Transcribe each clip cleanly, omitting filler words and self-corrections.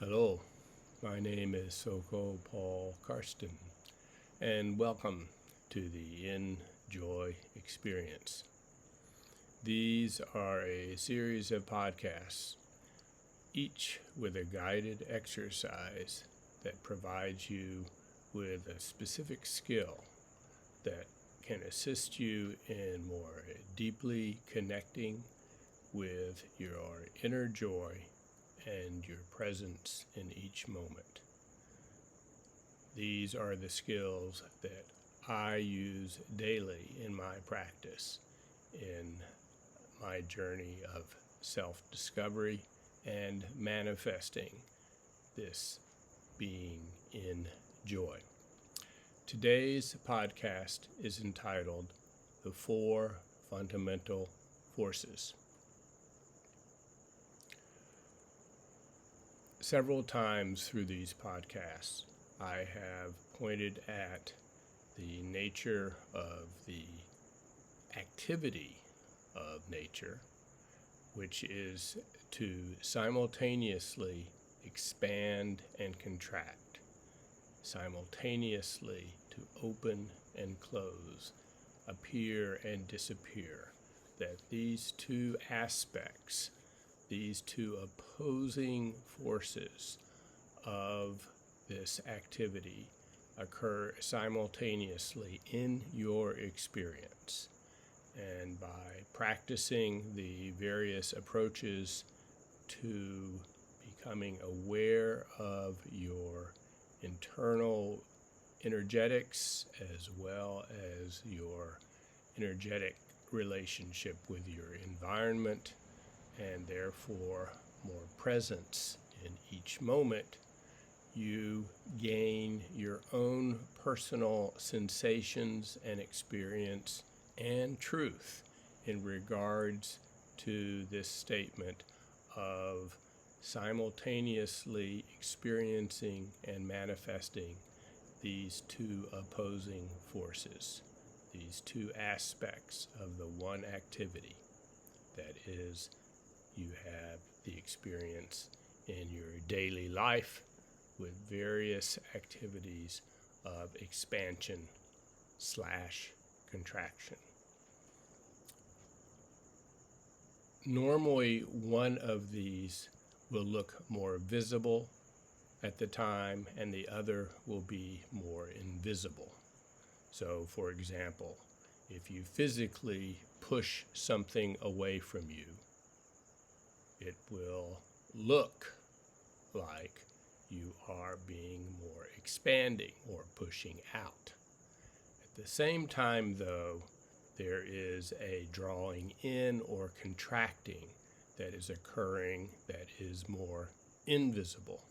Hello, my name is Soko Karsten, and welcome to the Enjoy Experience. These are a series of podcasts, each with a guided exercise that provides you with a specific skill that can assist you in more deeply connecting with your inner joy and your presence in each moment. These are the skills that I use daily in my practice, in my journey of self-discovery and manifesting this being in joy. Today's podcast is entitled The Four Fundamental Forces. Several times through these podcasts, I have pointed at the nature of the activity of nature, which is to simultaneously expand and contract, simultaneously to open and close, appear and disappear, that these two aspects, these two opposing forces of this activity occur simultaneously in your experience. And by practicing the various approaches to becoming aware of your internal energetics as well as your energetic relationship with your environment, and therefore more presence in each moment, you gain your own personal sensations and experience and truth in regards to this statement of simultaneously experiencing and manifesting these two opposing forces, these two aspects of the one activity that is you have the experience in your daily life with various activities of expansion/contraction. Normally, one of these will look more visible at the time and the other will be more invisible. So, for example, if you physically push something away from you, it will look like you are being more expanding or pushing out. At the same time, though, there is a drawing in or contracting that is occurring that is more invisible.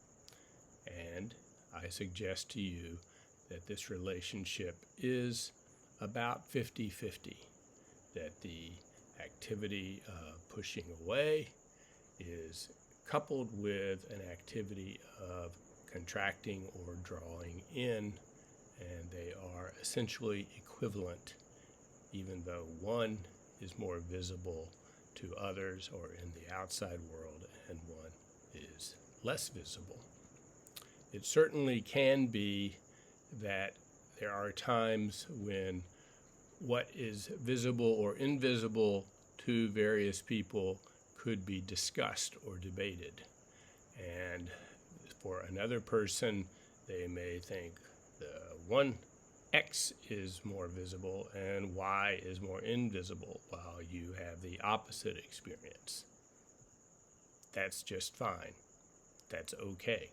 And I suggest to you that this relationship is about 50-50, that the activity of pushing away is coupled with an activity of contracting or drawing in, and they are essentially equivalent, even though one is more visible to others or in the outside world and one is less visible. It certainly can be that there are times when what is visible or invisible to various people could be discussed or debated. And for another person, they may think the one X is more visible and Y is more invisible, while you have the opposite experience. That's just fine. That's okay.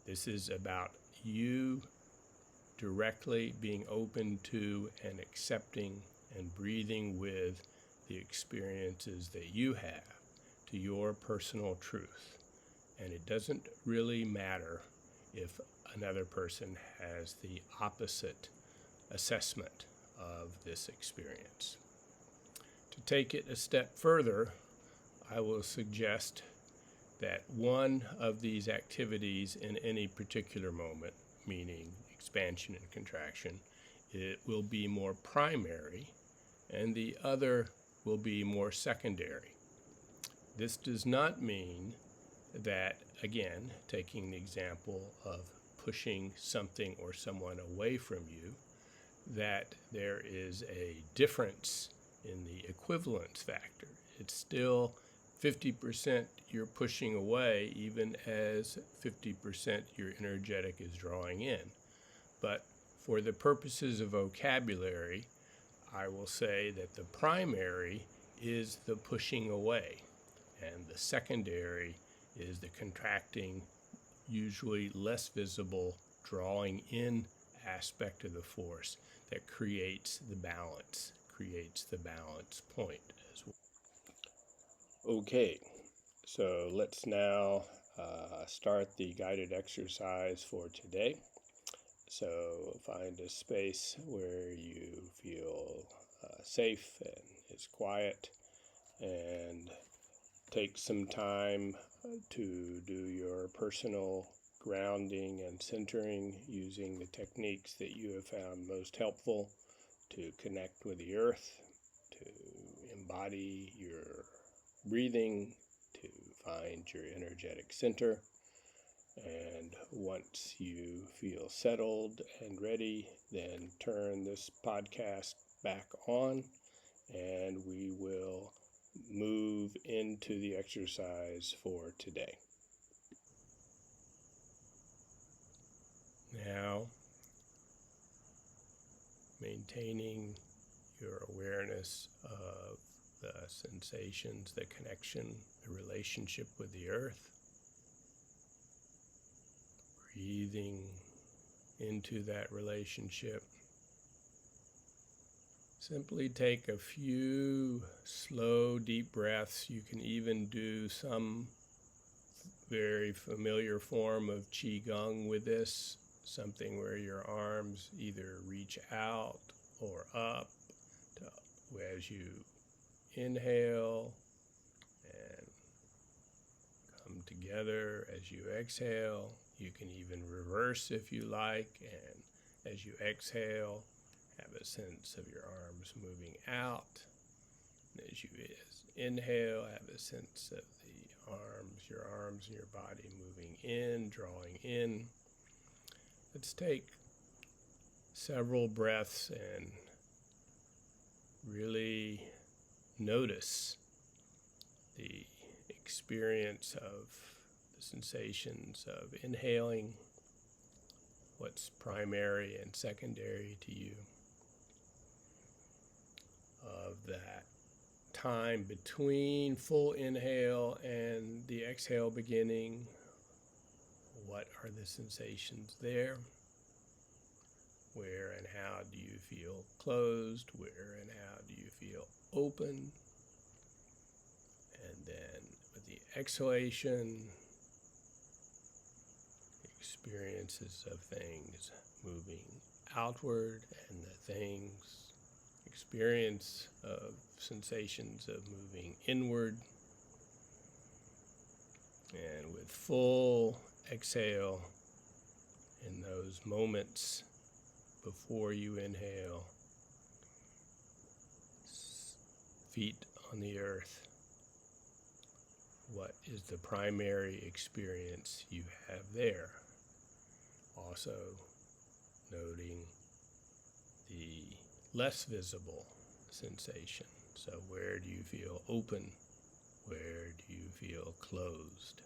This is about you directly being open to and accepting and breathing with the experiences that you have to your personal truth. And it doesn't really matter if another person has the opposite assessment of this experience. To take it a step further, I will suggest that one of these activities in any particular moment, meaning expansion and contraction, it will be more primary and the other will be more secondary. This does not mean that, again, taking the example of pushing something or someone away from you, that there is a difference in the equivalence factor. It's still 50% you're pushing away, even as 50% your energetic is drawing in. But for the purposes of vocabulary, I will say that the primary is the pushing away, and the secondary is the contracting, usually less visible, drawing in aspect of the force that creates the balance point as well. Okay, so let's now start the guided exercise for today. So find a space where you feel safe and it's quiet, and take some time to do your personal grounding and centering using the techniques that you have found most helpful to connect with the earth, to embody your breathing, to find your energetic center. And once you feel settled and ready, then turn this podcast back on, and we will move into the exercise for today. Now, maintaining your awareness of the sensations, the connection, the relationship with the earth, breathing into that relationship. Simply take a few slow, deep breaths. You can even do some very familiar form of Qigong with this, something where your arms either reach out or up as you inhale and come together as you exhale. You can even reverse if you like, and as you exhale, have a sense of your arms moving out. And as you inhale, have a sense of your arms and your body moving in, drawing in. Let's take several breaths and really notice the experience of the sensations of inhaling, what's primary and secondary to you, of that time between full inhale and the exhale beginning. What are the sensations there? Where and how do you feel closed? Where and how do you feel open? And then with the exhalation, experiences of things moving outward, and the experience of sensations of moving inward. And with full exhale, in those moments before you inhale, feet on the earth, what is the primary experience you have there? Also noting the less visible sensation. So where do you feel open? Where do you feel closed?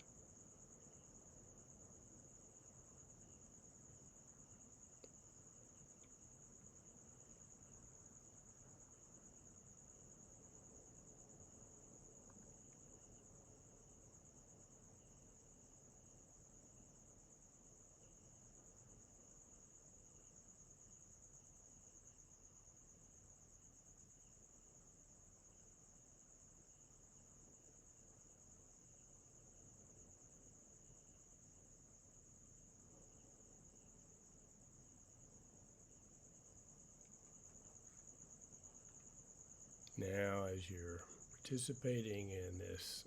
Now, as you're participating in this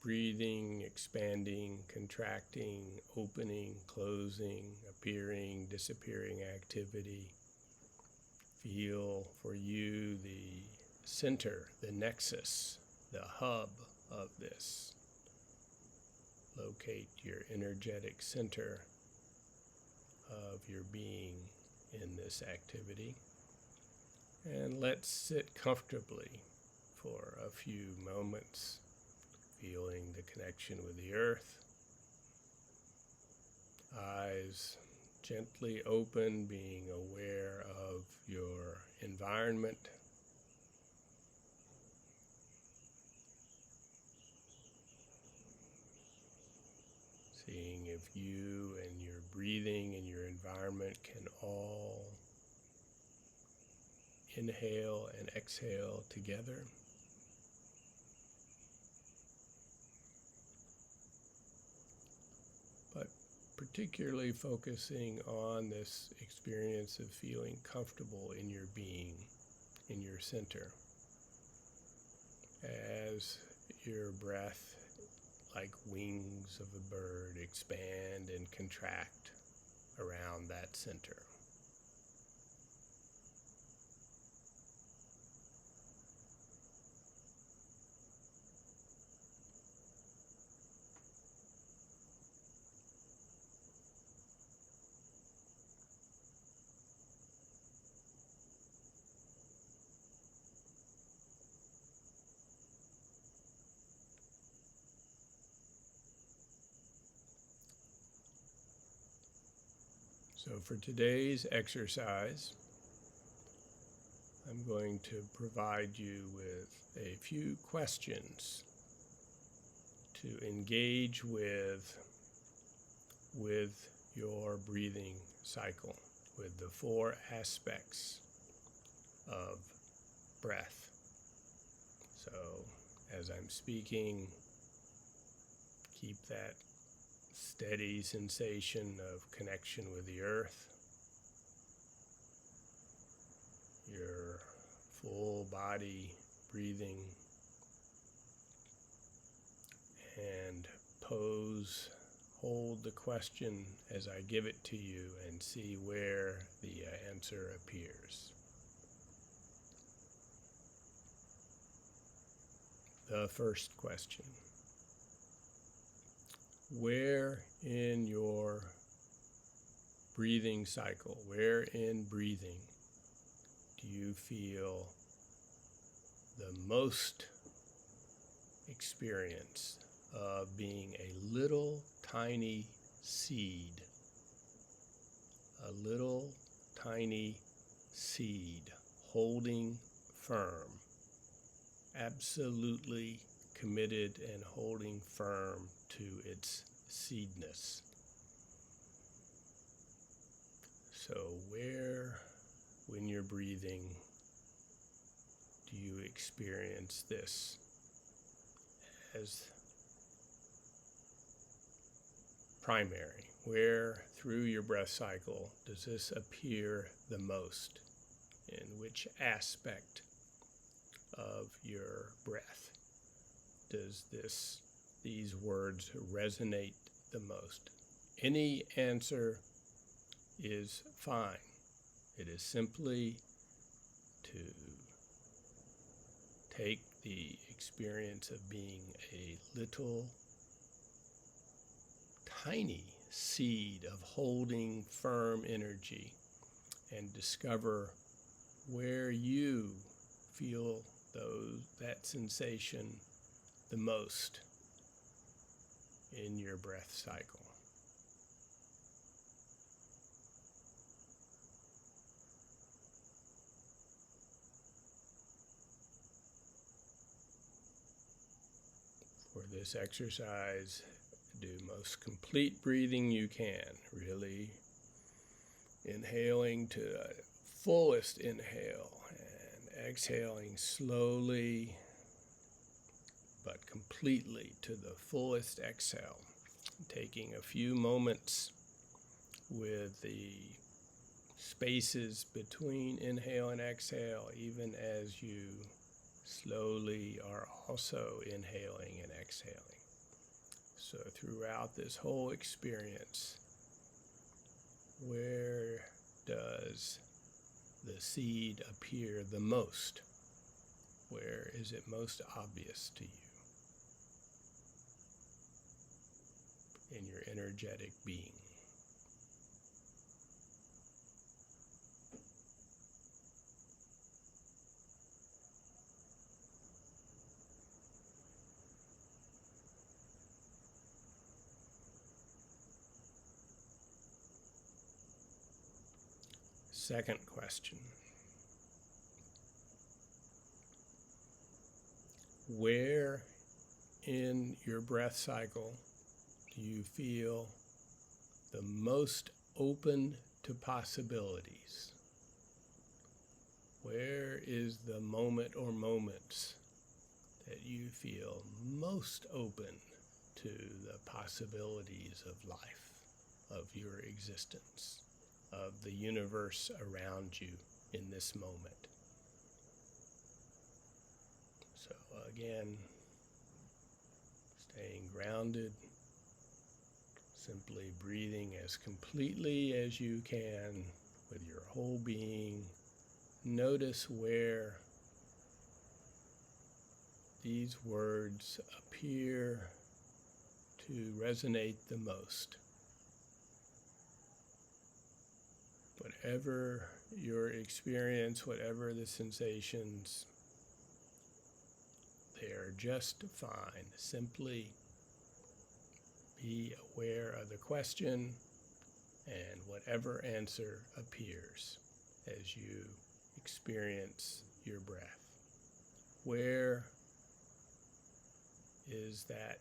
breathing, expanding, contracting, opening, closing, appearing, disappearing activity, feel for you the center, the nexus, the hub of this. locate your energetic center of your being in this activity. And let's sit comfortably for a few moments, feeling the connection with the earth. Eyes gently open, being aware of your environment. Seeing if you and your breathing and your environment can all inhale and exhale together. But particularly focusing on this experience of feeling comfortable in your being, in your center, as your breath, like wings of a bird, expand and contract around that center. So for today's exercise, I'm going to provide you with a few questions to engage with your breathing cycle, with the 4 aspects of breath. So as I'm speaking, keep that steady sensation of connection with the earth, your full body breathing, and hold the question as I give it to you and see where the answer appears. The first question: where in your breathing cycle, where in breathing, do you feel the most experience of being a little tiny seed? A little tiny seed holding firm, absolutely committed and holding firm to its seedness. So where, when you're breathing, do you experience this as primary? Where through your breath cycle does this appear the most? In which aspect of your breath does these words resonate the most? Any answer is fine. It is simply to take the experience of being a little tiny seed of holding firm energy and discover where you feel that sensation the most in your breath cycle. For this exercise, do most complete breathing you can, really inhaling to the fullest inhale and exhaling slowly but completely to the fullest exhale, taking a few moments with the spaces between inhale and exhale, even as you slowly are also inhaling and exhaling. So throughout this whole experience, where does the seed appear the most? Where is it most obvious to you? energetic being. Second question. Where in your breath cycle do you feel the most open to possibilities? Where is the moment or moments that you feel most open to the possibilities of life, of your existence, of the universe around you in this moment? So again, staying grounded, simply breathing as completely as you can with your whole being. Notice where these words appear to resonate the most. Whatever your experience, whatever the sensations, they are just fine. Simply be aware of the question and whatever answer appears as you experience your breath. Where is that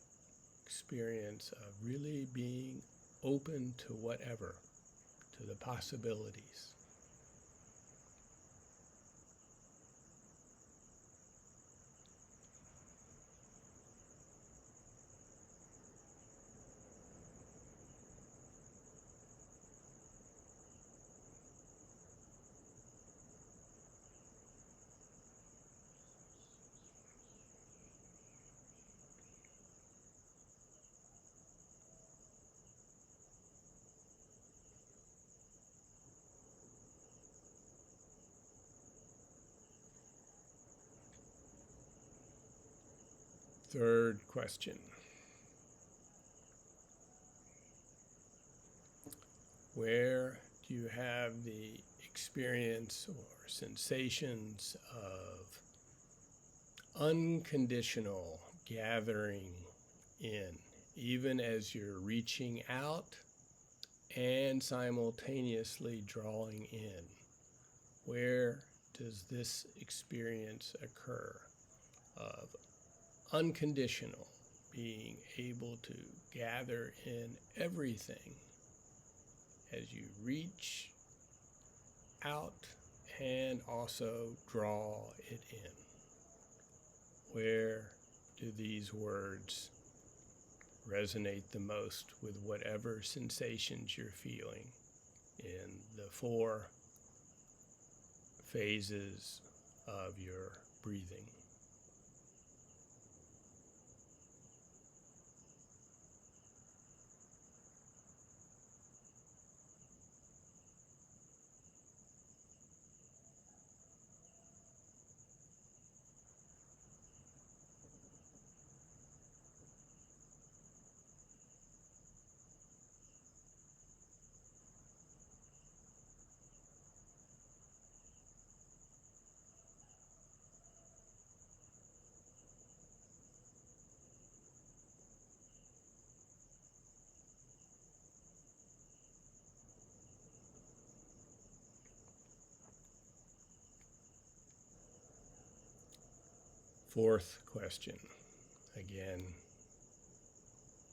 experience of really being open to whatever, to the possibilities? Third question. Where do you have the experience or sensations of unconditional gathering in, even as you're reaching out and simultaneously drawing in? Where does this experience occur of unconditional, being able to gather in everything as you reach out and also draw it in? Where do these words resonate the most with whatever sensations you're feeling in the 4 phases of your breathing? Fourth question. Again,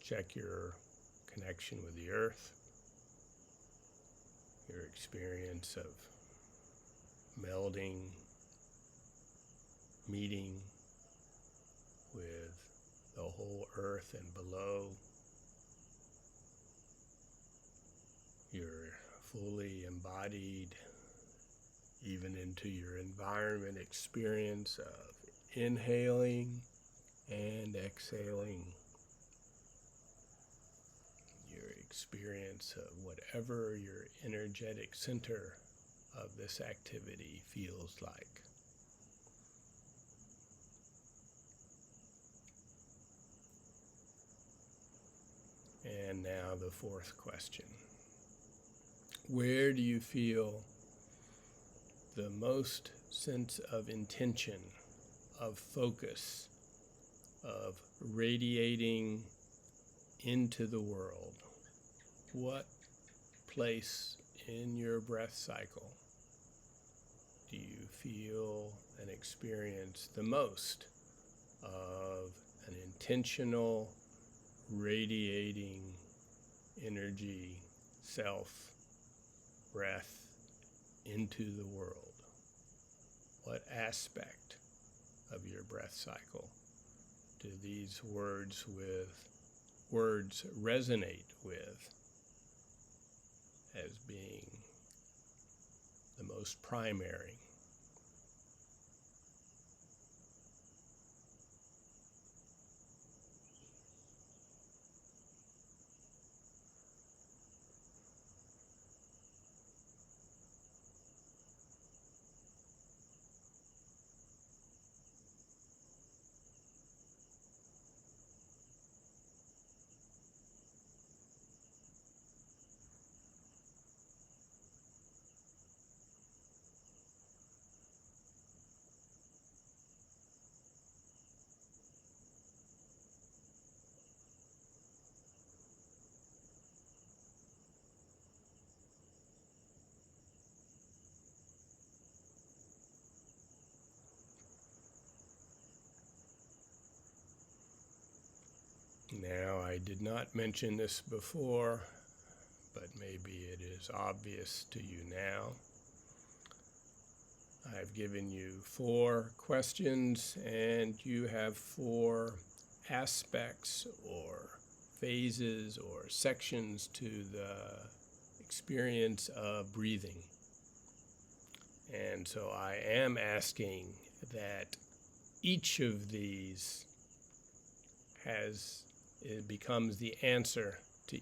check your connection with the earth, your experience of melding, meeting with the whole earth and below. You're fully embodied even into your environment experience of inhaling and exhaling. Your experience of whatever your energetic center of this activity feels like. And now the fourth question. Where do you feel the most sense of intention, of focus, of radiating into the world? What place in your breath cycle do you feel and experience the most of an intentional, radiating energy, self, breath into the world? What aspect of your breath cycle do these words resonate with as being the most primary? Now, I did not mention this before, but maybe it is obvious to you now. I've given you 4 questions, and you have 4 aspects or phases or sections to the experience of breathing. And so I am asking that each of these it becomes the answer to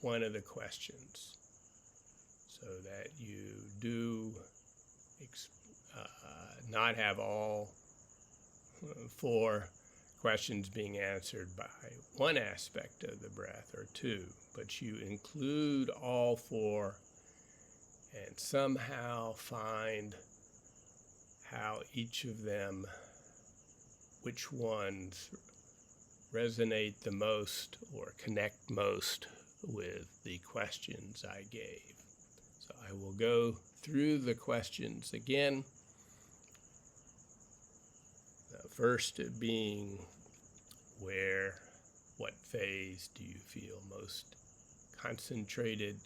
one of the questions, so that you do not have all 4 questions being answered by one aspect of the breath or 2, but you include all 4 and somehow find how each of them, which ones resonate the most or connect most with the questions I gave. So I will go through the questions again. The first being, what phase do you feel most concentrated,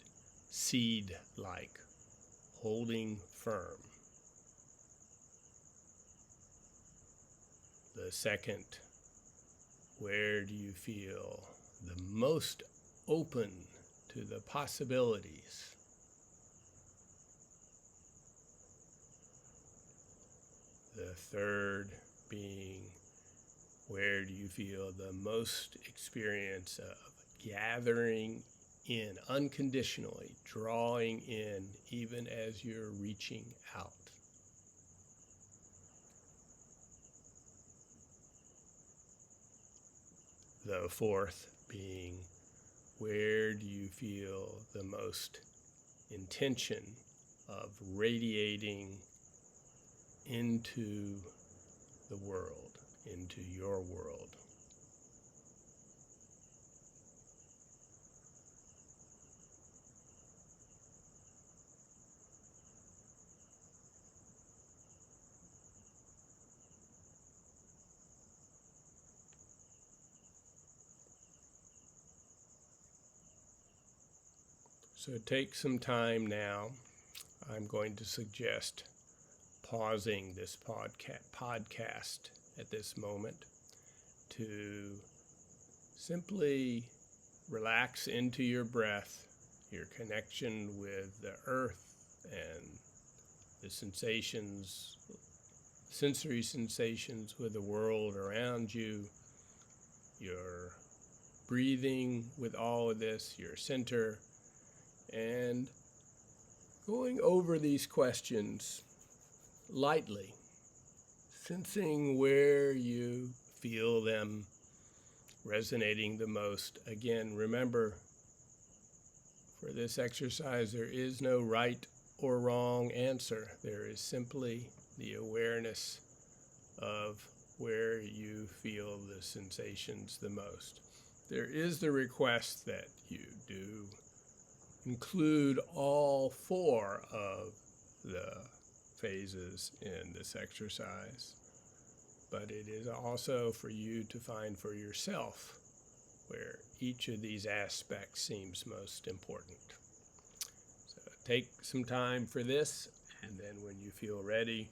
seed-like, holding firm? The second, where do you feel the most open to the possibilities? The third being, where do you feel the most experience of gathering in unconditionally, drawing in even as you're reaching out? The fourth being, where do you feel the most intention of radiating into the world, into your world? So take some time now. I'm going to suggest pausing this podcast at this moment to simply relax into your breath, your connection with the earth and the sensations, sensory sensations with the world around you, your breathing with all of this, your center, and going over these questions lightly, sensing where you feel them resonating the most. Again, remember, for this exercise, there is no right or wrong answer. There is simply the awareness of where you feel the sensations the most. There is the request that you do include all 4 of the phases in this exercise, but it is also for you to find for yourself where each of these aspects seems most important. So take some time for this, and then when you feel ready,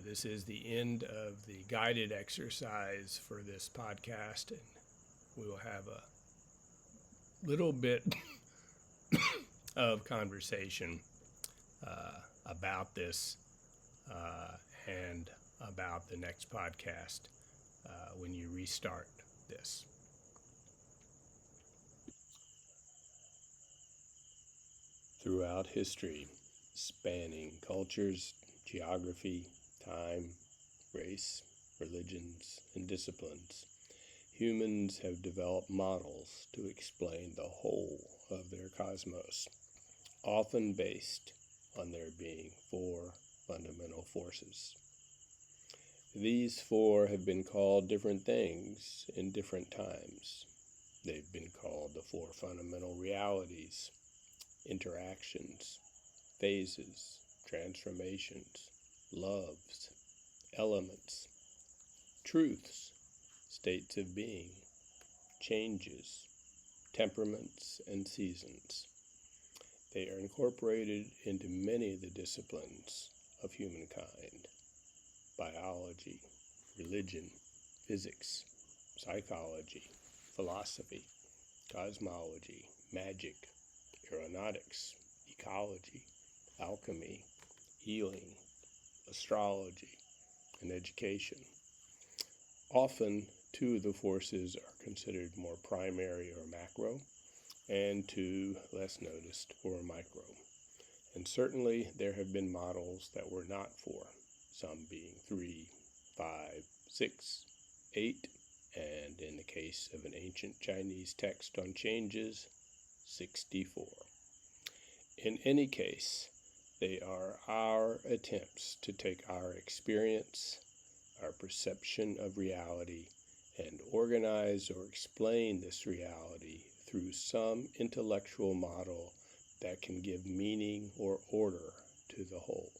this is the end of the guided exercise for this podcast, and we will have a little bit of conversation about this and about the next podcast when you restart this. Throughout history, spanning cultures, geography, time, race, religions, and disciplines, humans have developed models to explain the whole of their cosmos, often based on there being 4 fundamental forces. These 4 have been called different things in different times. They've been called the 4 fundamental realities, interactions, phases, transformations, loves, elements, truths, states of being, changes, temperaments, and seasons. They are incorporated into many of the disciplines of humankind: biology, religion, physics, psychology, philosophy, cosmology, magic, aeronautics, ecology, alchemy, healing, astrology, and education. Often, 2 of the forces are considered more primary or macro, and 2 less noticed or micro. And certainly there have been models that were not 4, some being 3, 5, 6, 8, and in the case of an ancient Chinese text on changes, 64. In any case, they are our attempts to take our experience, our perception of reality, and organize or explain this reality through some intellectual model that can give meaning or order to the whole.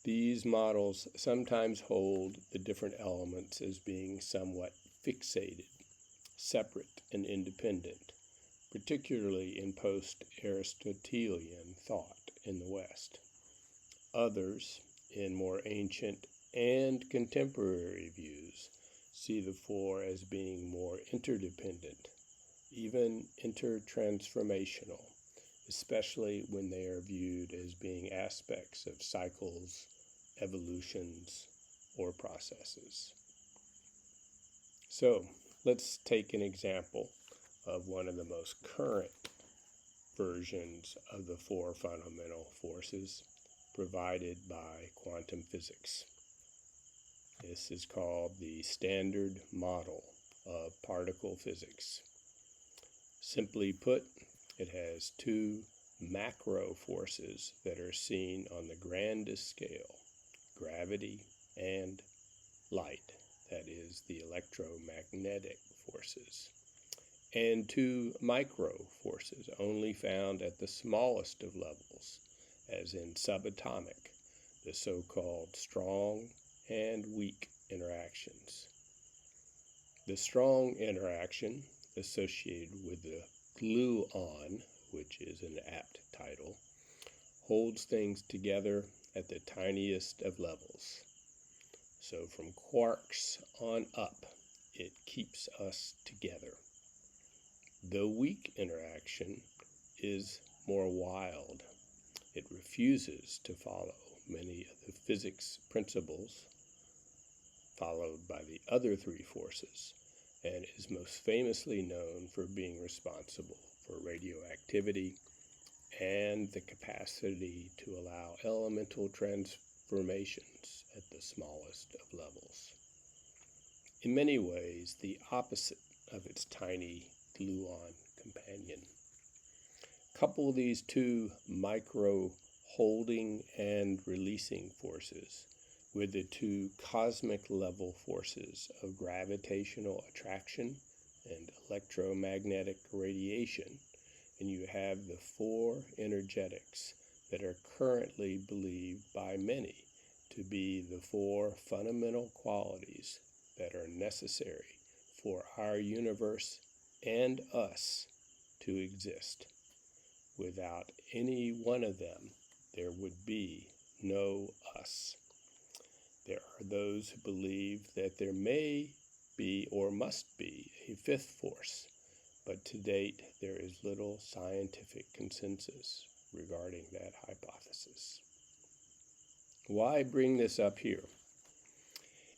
These models sometimes hold the different elements as being somewhat fixated, separate, and independent, particularly in post-Aristotelian thought in the West. Others, in more ancient and contemporary views, see the 4 as being more interdependent, even intertransformational, especially when they are viewed as being aspects of cycles, evolutions, or processes. So, let's take an example of one of the most current versions of the 4 fundamental forces provided by quantum physics. This is called the Standard Model of Particle Physics. Simply put, it has 2 macro forces that are seen on the grandest scale: gravity and light, that is, the electromagnetic forces, and 2 micro forces only found at the smallest of levels, as in subatomic, the so-called strong and weak interactions. The strong interaction, associated with the gluon, which is an apt title, holds things together at the tiniest of levels. So from quarks on up, it keeps us together. The weak interaction is more wild. It refuses to follow many of the physics principles followed by the other 3 forces, and is most famously known for being responsible for radioactivity and the capacity to allow elemental transformations at the smallest of levels. in many ways the opposite of its tiny gluon companion. Couple these two micro holding and releasing forces with the two cosmic level forces of gravitational attraction and electromagnetic radiation, and you have the four energetics that are currently believed by many to be the four fundamental qualities that are necessary for our universe and us to exist. Without any one of them, there would be no us. There are those who believe that there may be or must be a fifth force, but to date there is little scientific consensus regarding that hypothesis. Why bring this up here?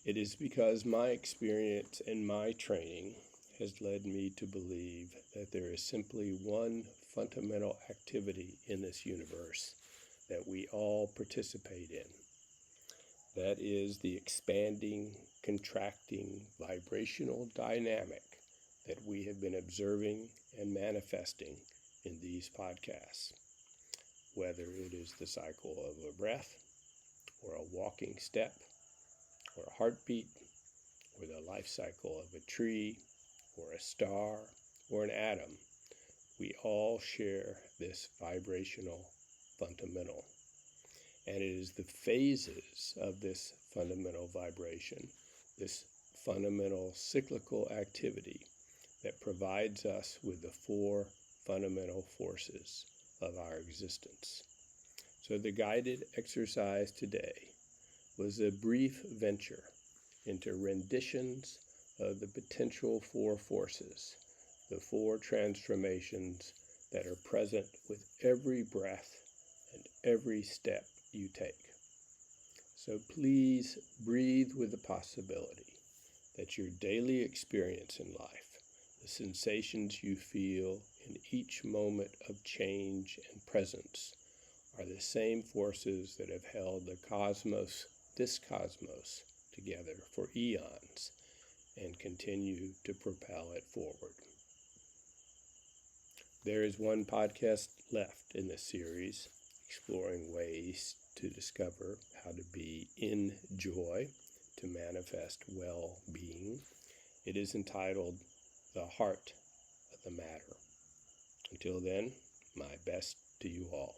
It is because my experience and my training has led me to believe that there is simply one fundamental activity in this universe that we all participate in. That is the expanding, contracting, vibrational dynamic that we have been observing and manifesting in these podcasts. Whether it is the cycle of a breath, or a walking step, or a heartbeat, or the life cycle of a tree, or a star, or an atom, we all share this vibrational fundamental. And it is the phases of this fundamental vibration, this fundamental cyclical activity, that provides us with the four fundamental forces of our existence. So the guided exercise today was a brief venture into renditions of the potential four forces, the four transformations that are present with every breath and every step you take. So please breathe with the possibility that your daily experience in life, the sensations you feel in each moment of change and presence, are the same forces that have held this cosmos, together for eons and continue to propel it forward. There is one podcast left in this series, exploring ways to discover how to be in joy, to manifest well-being. It is entitled The Heart of the Matter. Until then, my best to you all.